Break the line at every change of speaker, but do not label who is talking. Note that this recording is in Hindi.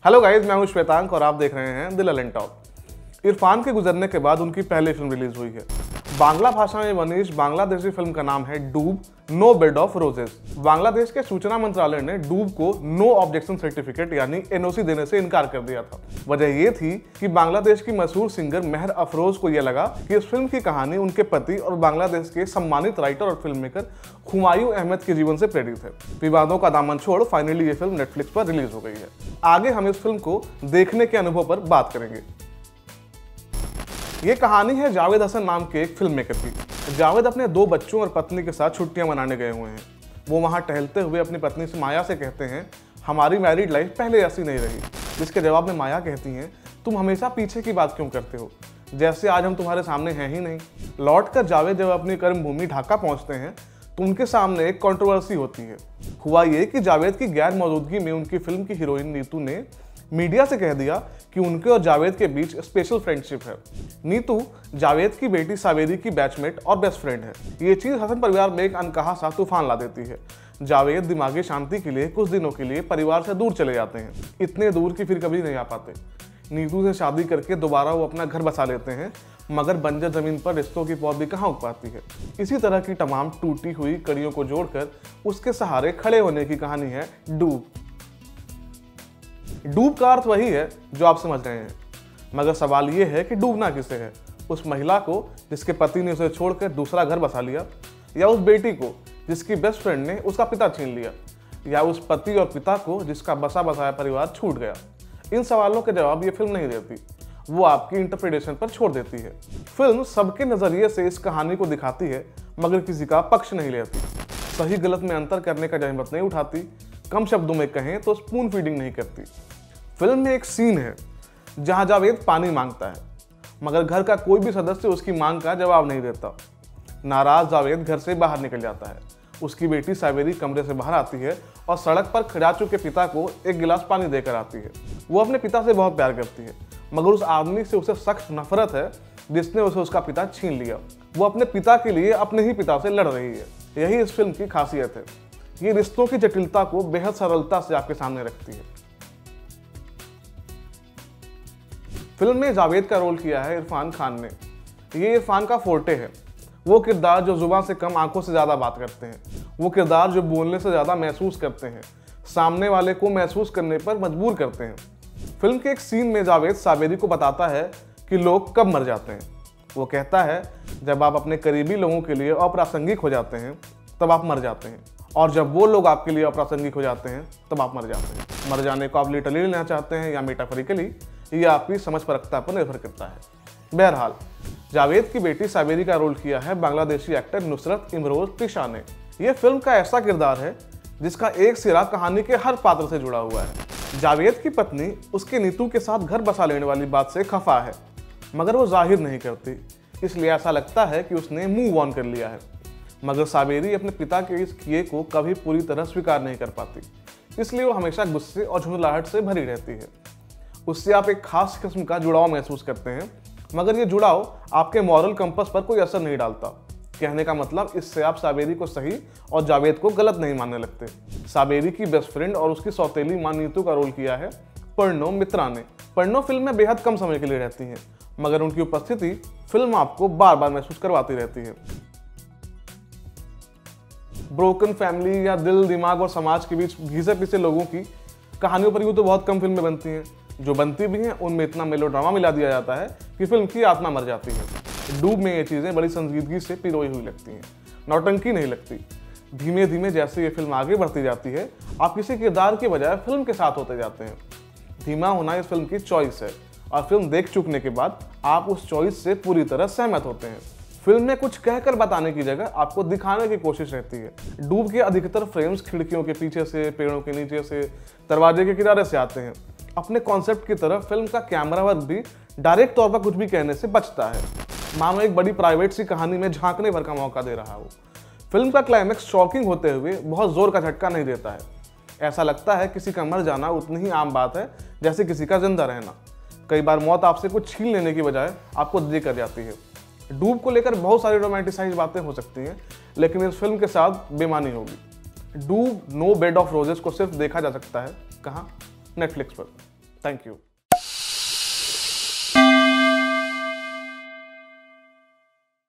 हेलो गाइस, मैं हूं श्वेतांक और आप देख रहे हैं दिल एलन टॉक। इरफान के गुजरने के बाद उनकी पहली फिल्म रिलीज हुई है। बांग्ला भाषा में बनी इस बांग्लादेशी फिल्म का नाम है Doob no bed of roses. Bangladesh के सूचना मंत्रालय ने डूब को नो ऑब्जेक्शन सर्टिफिकेट यानी एनओसी देने से इनकार कर दिया था। वजह ये थी कि बांग्लादेश की मशहूर सिंगर मेहर अफरोज को यह लगा कि इस फिल्म की कहानी उनके पति और बांग्लादेश के सम्मानित राइटर और फिल्म मेकर हुमायूं अहमद के जीवन से प्रेरित है। विवादों का दामन छोड़ फाइनली ये फिल्म नेटफ्लिक्स पर रिलीज हो गई है। आगे हम इस फिल्म को देखने के अनुभव पर बात करेंगे। ये कहानी है जावेद हसन नाम के एक फिल्म मेकर की। जावेद अपने 2 बच्चों और पत्नी के साथ छुट्टियां मनाने गए हुए हैं। वो वहां टहलते हुए अपनी पत्नी से माया से कहते हैं, हमारी मैरिड लाइफ पहले ऐसी नहीं रही। जिसके जवाब में माया कहती हैं, तुम हमेशा पीछे की बात क्यों करते हो, जैसे आज हम तुम्हारे सामने हैं ही नहीं। लौट कर जावेद जब अपनी कर्मभूमि ढाका पहुंचते हैं तो उनके सामने एक कंट्रोवर्सी होती है। हुआ ये कि जावेद की गैर मौजूदगी में उनकी फिल्म की हीरोइन नीतू ने मीडिया से कह दिया कि उनके और जावेद के बीच स्पेशल फ्रेंडशिप है। नीतू जावेद की बेटी सावेरी की बैचमेट और बेस्ट फ्रेंड है। ये चीज़ हसन परिवार में एक अनकहा सा तूफान ला देती है। जावेद दिमागी शांति के लिए कुछ दिनों के लिए परिवार से दूर चले जाते हैं, इतने दूर कि फिर कभी नहीं आ पाते। नीतू से शादी करके दोबारा वो अपना घर बसा लेते हैं, मगर बंजर जमीन पर रिश्तों की पौध भी कहाँ उग पाती है। इसी तरह की तमाम टूटी हुई कड़ियों को जोड़कर उसके सहारे खड़े होने की कहानी है डूब। डूब का अर्थ वही है जो आप समझ रहे हैं, मगर सवाल ये है कि डूबना किसे है। उस महिला को जिसके पति ने उसे छोड़कर दूसरा घर बसा लिया, या उस बेटी को जिसकी बेस्ट फ्रेंड ने उसका पिता छीन लिया, या उस पति और पिता को जिसका बसा बसाया परिवार छूट गया। इन सवालों के जवाब ये फिल्म नहीं देती, वो आपकी इंटरप्रिटेशन पर छोड़ देती है। फिल्म सबके नजरिए से इस कहानी को दिखाती है, मगर किसी का पक्ष नहीं लेती। सही गलत में अंतर करने का जहमत नहीं उठाती। कम शब्दों में कहें तो स्पून फीडिंग नहीं करती। फिल्म में एक सीन है जहां जावेद पानी मांगता है, मगर घर का कोई भी सदस्य उसकी मांग का जवाब नहीं देता। नाराज जावेद घर से बाहर निकल जाता है। उसकी बेटी सावेरी कमरे से बाहर आती है और सड़क पर खड़ा चुके पिता को एक गिलास पानी देकर आती है। वो अपने पिता से बहुत प्यार करती है, मगर उस आदमी से उसे सख्त नफरत है जिसने उसे उसका पिता छीन लिया। वो अपने पिता के लिए अपने ही पिता से लड़ रही है। यही इस फिल्म की खासियत है। ये रिश्तों की जटिलता को बेहद सरलता से आपके सामने रखती है। फिल्म में जावेद का रोल किया है इरफान खान ने। ये इरफान का फोर्टे है। वो किरदार जो जुबान से कम आंखों से ज़्यादा बात करते हैं, वो किरदार जो बोलने से ज़्यादा महसूस करते हैं, सामने वाले को महसूस करने पर मजबूर करते हैं। फिल्म के एक सीन में जावेद सावेरी को बताता है कि लोग कब मर जाते हैं। वो कहता है, जब आप अपने करीबी लोगों के लिए अप्रासंगिक हो जाते हैं तब आप मर जाते हैं, और जब वो लोग आपके लिए अप्रासंगिक हो जाते हैं तब आप मर जाते हैं। मर जाने को आप लिटरली लेना चाहते हैं या मेटाफोरिकली, ये आपकी समझ परखता पर निर्भर करता है। बहरहाल, जावेद की बेटी सावेरी का रोल किया है बांग्लादेशी एक्टर नुसरत इमरोज तिशा ने। यह फिल्म का ऐसा किरदार है जिसका एक सिरा कहानी के हर पात्र से जुड़ा हुआ है। जावेद की पत्नी उसके नीतू के साथ घर बसा लेने वाली बात से खफा है, मगर वो जाहिर नहीं करती, इसलिए ऐसा लगता है कि उसने मूव ऑन कर लिया है। मगर सावेरी अपने पिता के इस किए को कभी पूरी तरह स्वीकार नहीं कर पाती, इसलिए वो हमेशा गुस्से और झुंझलाहट से भरी रहती है। उससे आप एक खास किस्म का जुड़ाव महसूस करते हैं, मगर ये जुड़ाव आपके मॉरल कंपस पर कोई असर नहीं डालता। कहने का मतलब, इससे आप सावेरी को सही और जावेद को गलत नहीं मानने लगते। सावेरी की बेस्ट फ्रेंड और उसकी सौतेली मां नीतू का रोल किया है पर्णो मित्रा ने। पर्णो फिल्म में बेहद कम समय के लिए रहती हैं, मगर उनकी उपस्थिति फिल्म आपको बार बार महसूस करवाती रहती है। ब्रोकन फैमिली या दिल दिमाग और समाज के बीच घिसे पिसे लोगों की कहानियों पर यूँ तो बहुत कम फिल्में बनती हैं। जो बनती भी हैं उनमें इतना मेलोड्रामा मिला दिया जाता है कि फिल्म की आत्मा मर जाती है। डूब में ये चीज़ें बड़ी संजीदगी से पिरोई हुई लगती हैं, नौटंकी नहीं लगती। धीमे धीमे जैसे ये फिल्म आगे बढ़ती जाती है, आप किसी किरदार के बजाय फिल्म के साथ होते जाते हैं। धीमा होना इस फिल्म की चॉइस है, और फिल्म देख चुकने के बाद आप उस चॉइस से पूरी तरह सहमत होते हैं। फिल्म में कुछ कहकर बताने की जगह आपको दिखाने की कोशिश रहती है। डूब के अधिकतर फ्रेम्स खिड़कियों के पीछे से, पेड़ों के नीचे से, दरवाजे के किनारे से आते हैं। अपने कॉन्सेप्ट की तरफ फिल्म का कैमरा वर्क भी डायरेक्ट तौर पर कुछ भी कहने से बचता है, मानो एक बड़ी प्राइवेट सी कहानी में झांकने भर का मौका दे रहा हो। फिल्म का क्लाइमेक्स शॉकिंग होते हुए बहुत जोर का झटका नहीं देता है। ऐसा लगता है किसी का मर जाना उतनी ही आम बात है जैसे किसी का जिंदा रहना। कई बार मौत आपसे कुछ छीन लेने की बजाय आपको दे कर जाती है। डूब को लेकर बहुत सारी रोमांटिसाइज बातें हो सकती हैं, लेकिन इस फिल्म के साथ बेमानी होगी। डूब नो बेड ऑफ रोजेस को सिर्फ देखा जा सकता है कहाँ? नेटफ्लिक्स पर। Thank you.